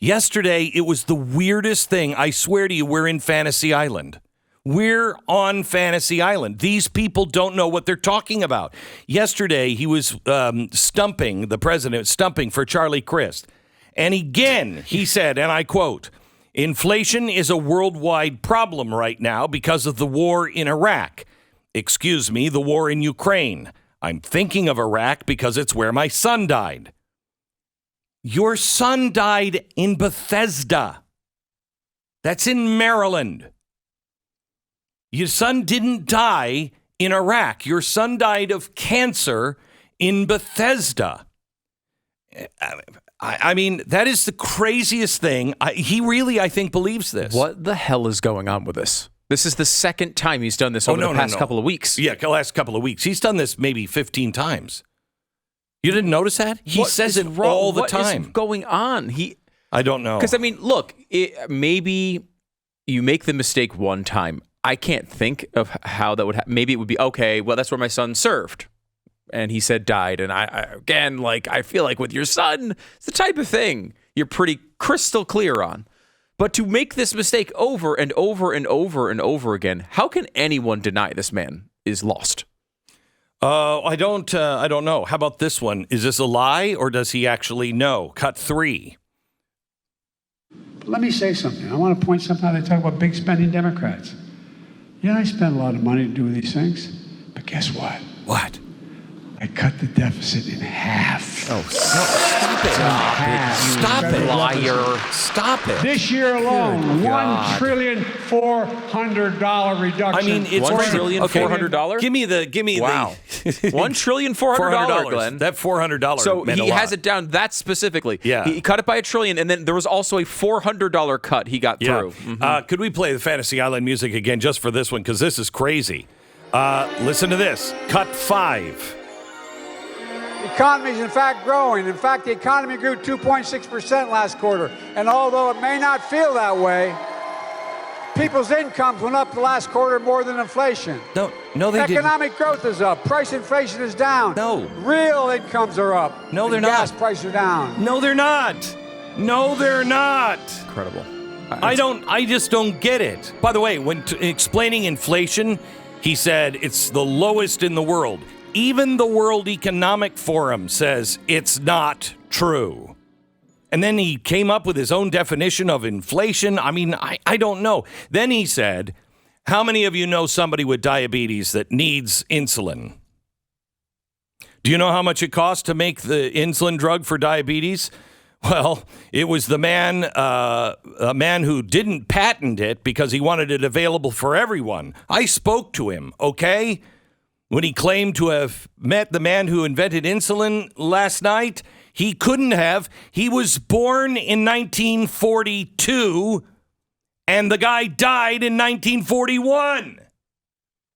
Yesterday, it was the weirdest thing. I swear to you, we're in Fantasy Island. We're on Fantasy Island. These people don't know what they're talking about. Yesterday, he was stumping, the president, stumping for Charlie Crist. And again, he said, and I quote, "Inflation is a worldwide problem right now because of the war in Iraq. Excuse me, the war in Ukraine. I'm thinking of Iraq because it's where my son died." Your son died in Bethesda. That's in Maryland. Your son didn't die in Iraq. Your son died of cancer in Bethesda. I mean, that is the craziest thing. He really, I think, believes this. What the hell is going on with this? This is the second time he's done this over the past couple of weeks. Yeah, the last couple of weeks. He's done this maybe 15 times. You didn't notice that? He says it all the time. What is going on? I don't know. Because, I mean, look, maybe you make the mistake one time. I can't think of how that would happen. Maybe it would be, okay, well, that's where my son served. And he said died. And I feel like with your son, it's the type of thing you're pretty crystal clear on. But to make this mistake over and over and over and over again, how can anyone deny this man is lost? I don't know. How about this one? Is this a lie or does he actually know? Cut 3. Let me say something. I want to point something out. They talk about big spending Democrats. Yeah, I spend a lot of money to do these things, but guess what? What? I cut the deficit in half. Oh, stop it. Stop it. Liar. Stop it. This year alone, $1.4 trillion reduction. I mean, it's $1 trillion $400? Give me the $1 trillion $400, Glenn. That $400. So meant he a lot. has it down that specifically. Yeah. He cut it by $1 trillion, and then there was also a $400 cut he got through. Mm-hmm. Could we play the Fantasy Island music again just for this one? Because this is crazy. Listen to this. Cut 5. The economy is in fact growing. In fact, the economy grew 2.6% last quarter. And although it may not feel that way, people's incomes went up the last quarter more than inflation. No, they didn't. Economic growth is up. Price inflation is down. No. Real incomes are up. No, they're Gas not. prices are down. No, they're not. No, they're not. Incredible. I just don't get it. By the way, when explaining inflation, he said it's the lowest in the world. Even the World Economic Forum says it's not true. And then he came up with his own definition of inflation. I mean, I don't know. Then he said, how many of you know somebody with diabetes that needs insulin? Do you know how much it costs to make the insulin drug for diabetes? Well, it was a man who didn't patent it because he wanted it available for everyone. I spoke to him, okay? When he claimed to have met the man who invented insulin last night, he couldn't have. He was born in 1942, and the guy died in 1941.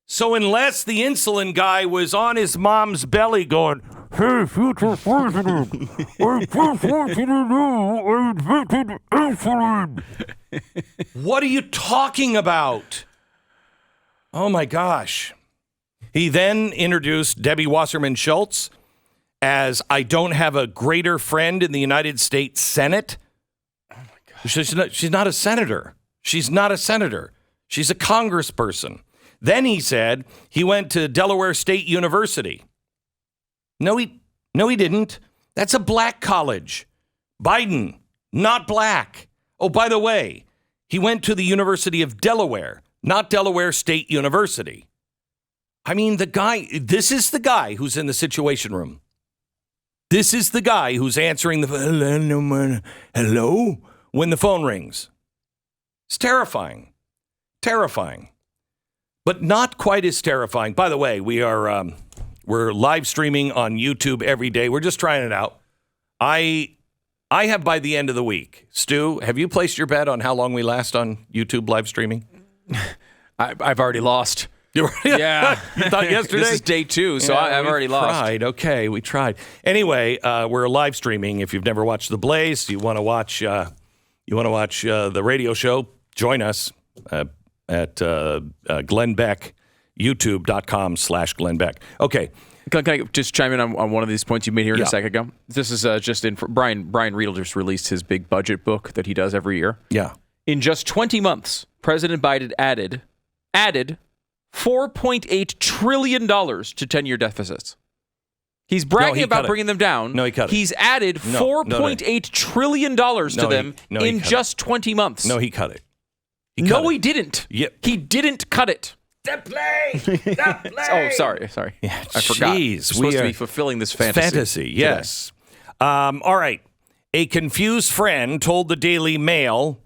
So unless the insulin guy was on his mom's belly going, "Hey, future president, I just want you to know I invented insulin." What are you talking about? Oh, my gosh. He then introduced Debbie Wasserman Schultz as I don't have a greater friend in the United States Senate. Oh my God. She's not a senator. She's not a senator. She's a congressperson. Then he said he went to Delaware State University. No, he didn't. That's a black college. Biden, not black. Oh, by the way, he went to the University of Delaware, not Delaware State University. I mean, this is the guy who's in the Situation Room. This is the guy who's answering the hello when the phone rings. It's terrifying. Terrifying. But not quite as terrifying. By the way, we're live streaming on YouTube every day. We're just trying it out. I have by the end of the week. Stu, have you placed your bet on how long we last on YouTube live streaming? I've already lost. Yeah. You thought yesterday? This is day 2, so I've already lost. Okay, we tried. Anyway, we're live streaming. If you've never watched The Blaze, you want to watch the radio show, join us at Glenn Beck, youtube.com/Glenn Beck. Okay, Can I just chime in on one of these points you made here in a second ago? This is just in Brian Riedel just released his big budget book that he does every year. Yeah. In just 20 months, President Biden added $4.8 trillion to 10-year deficits. He's bragging about bringing them down. No, he cut it. He's added $4.8 trillion to them in just 20 months. No, he cut it. He didn't. Yep. He didn't cut it. The play! Oh, sorry. Yeah, I forgot. We're supposed to be fulfilling this fantasy. Yes. All right. A confused friend told the Daily Mail,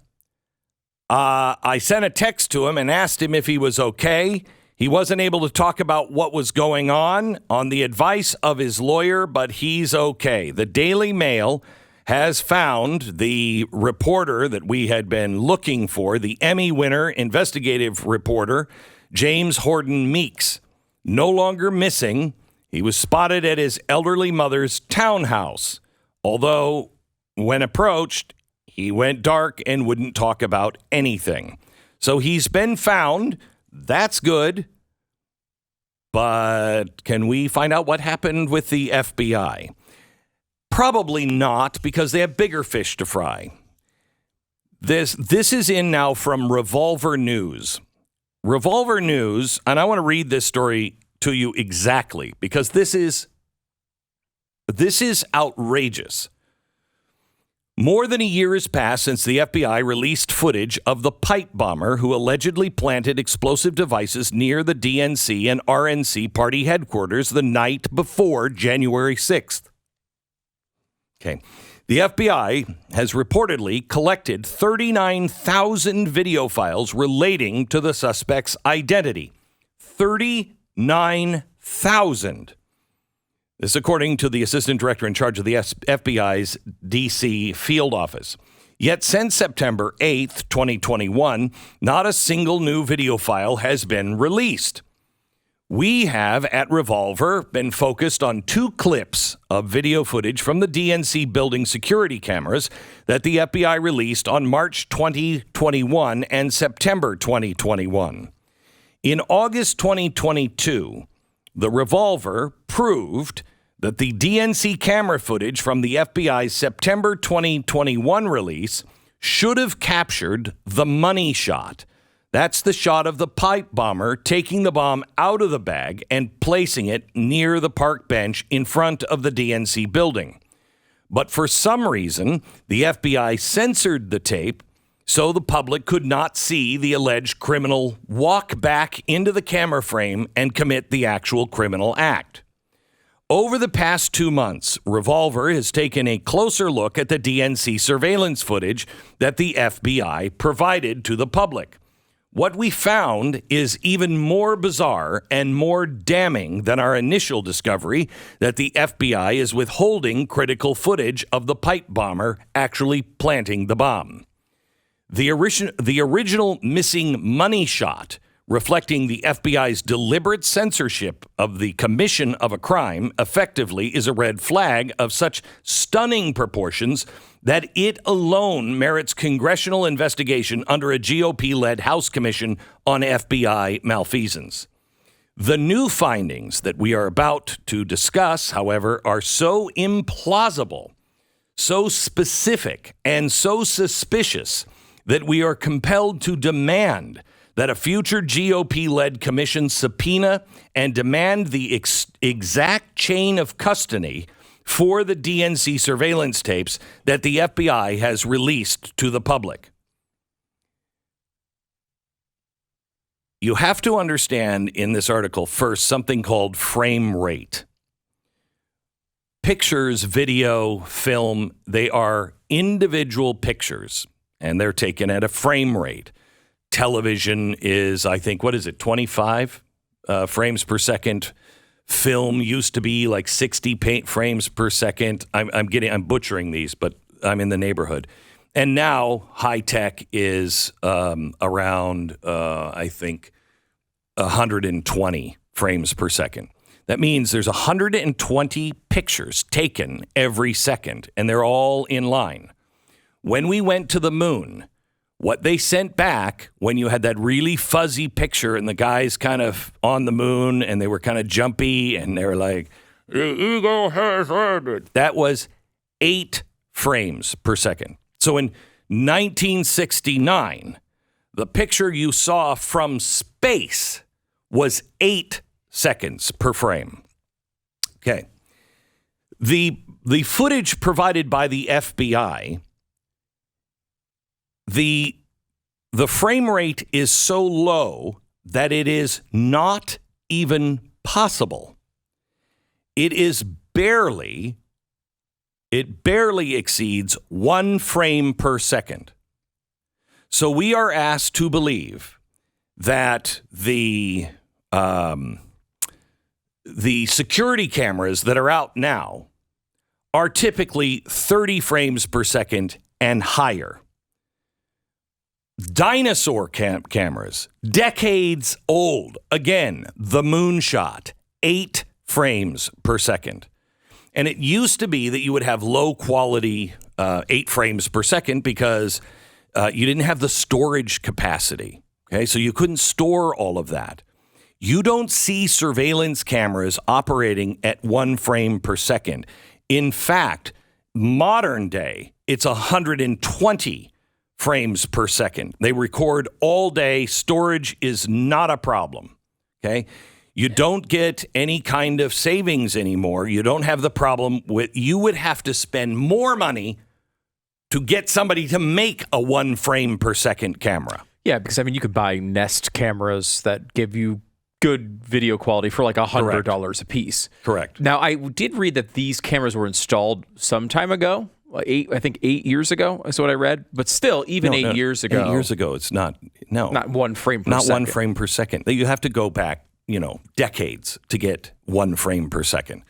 I sent a text to him and asked him if he was okay. He wasn't able to talk about what was going on the advice of his lawyer, but he's okay. The Daily Mail has found the reporter that we had been looking for, the Emmy winner investigative reporter, James Horden Meeks, no longer missing. He was spotted at his elderly mother's townhouse. Although, when approached, he went dark and wouldn't talk about anything. So he's been found. That's good. But can we find out what happened with the FBI? Probably not, because they have bigger fish to fry. This is in now from Revolver News. Revolver News, and I want to read this story to you exactly, because this is outrageous. More than a year has passed since the FBI released footage of the pipe bomber who allegedly planted explosive devices near the DNC and RNC party headquarters the night before January 6th. Okay. The FBI has reportedly collected 39,000 video files relating to the suspect's identity. 39,000. This according to the assistant director in charge of the FBI's D.C. field office. Yet since September 8th, 2021, not a single new video file has been released. We have, at Revolver, been focused on 2 clips of video footage from the DNC building security cameras that the FBI released on March 2021 and September 2021. In August 2022, the Revolver proved that the DNC camera footage from the FBI's September 2021 release should have captured the money shot. That's the shot of the pipe bomber taking the bomb out of the bag and placing it near the park bench in front of the DNC building. But for some reason, the FBI censored the tape so the public could not see the alleged criminal walk back into the camera frame and commit the actual criminal act. Over the past 2 months, Revolver has taken a closer look at the DNC surveillance footage that the FBI provided to the public. What we found is even more bizarre and more damning than our initial discovery that the FBI is withholding critical footage of the pipe bomber actually planting the bomb. The original missing money shot, reflecting the FBI's deliberate censorship of the commission of a crime, effectively is a red flag of such stunning proportions that it alone merits congressional investigation under a GOP-led House Commission on FBI malfeasance. The new findings that we are about to discuss, however, are so implausible, so specific, and so suspicious that we are compelled to demand that a future GOP-led commission subpoena and demand the exact chain of custody for the DNC surveillance tapes that the FBI has released to the public. You have to understand in this article first something called frame rate. Pictures, video, film, they are individual pictures, and they're taken at a frame rate. Television is, I think, 25 frames per second. Film used to be like 60 frames per second. I'm butchering these, but I'm in the neighborhood. And now high tech is around, I think, 120 frames per second. That means there's 120 pictures taken every second, and they're all in line. When we went to the moon, What they sent back when you had that really fuzzy picture and the guys kind of on the moon and they were kind of jumpy and they were like, the eagle has landed. That was 8 frames per second. So in 1969, the picture you saw from space was 8 seconds per frame. Okay. The footage provided by the FBI, the frame rate is so low that it is not even possible. It barely exceeds 1 frame per second. So we are asked to believe that the security cameras that are out now are typically 30 frames per second and higher. Dinosaur cameras, decades old. Again, the moonshot, 8 frames per second. And it used to be that you would have low quality 8 frames per second because you didn't have the storage capacity. Okay, so you couldn't store all of that. You don't see surveillance cameras operating at 1 frame per second. In fact, modern day, it's 120 frames per second. They record all day. Storage is not a problem. Okay. You don't get any kind of savings anymore. You don't have the problem with, you would have to spend more money to get somebody to make a 1 frame per second camera. Yeah, because I mean, you could buy Nest cameras that give you good video quality for like $100 a piece. Correct. Now, I did read that these cameras were installed some time ago. I think 8 years ago is what I read. But still, even 8 years ago. 8 years ago, it's not 1 frame per second. Not 1 frame per second. You have to go back, decades to get 1 frame per second.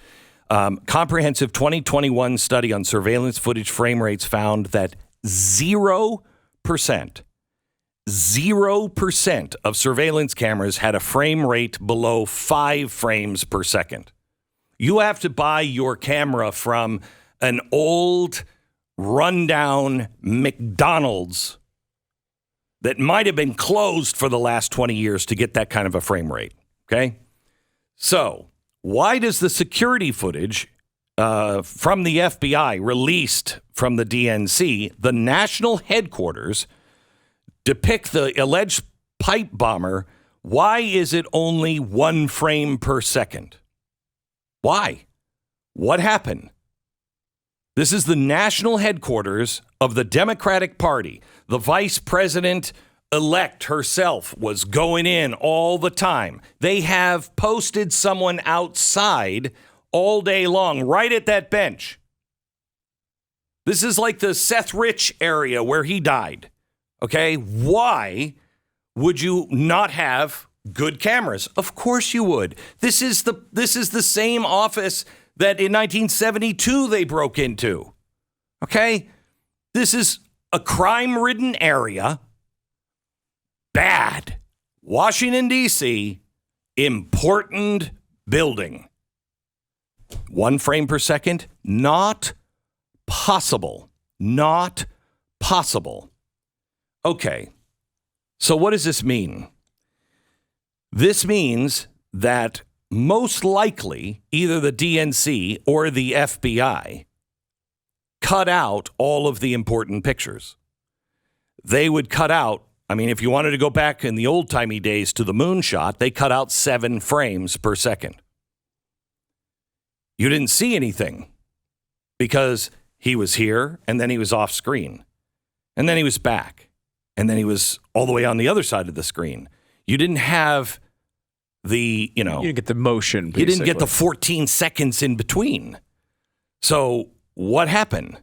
Comprehensive 2021 study on surveillance footage frame rates found that 0% of surveillance cameras had a frame rate below 5 frames per second. You have to buy your camera from an old, rundown McDonald's that might have been closed for the last 20 years to get that kind of a frame rate. Okay? So, why does the security footage from the FBI released from the DNC, the national headquarters, depict the alleged pipe bomber? Why is it only 1 frame per second? Why? What happened? This is the national headquarters of the Democratic Party. The vice president-elect herself was going in all the time. They have posted someone outside all day long, right at that bench. This is like the Seth Rich area where he died. Okay, why would you not have good cameras? Of course you would. This is the same office that in 1972 they broke into. Okay, this is a crime-ridden area. Bad. Washington, D.C., important building. 1 frame per second? Not possible. Not possible. Okay, so what does this mean? This means that most likely either the DNC or the FBI cut out all of the important pictures. They would cut out, if you wanted to go back in the old-timey days to the moonshot, they cut out 7 frames per second. You didn't see anything because he was here and then he was off screen and then he was back. And then he was all the way on the other side of the screen. You didn't have you didn't get the motion. Basically. You didn't get the 14 seconds in between. So what happened?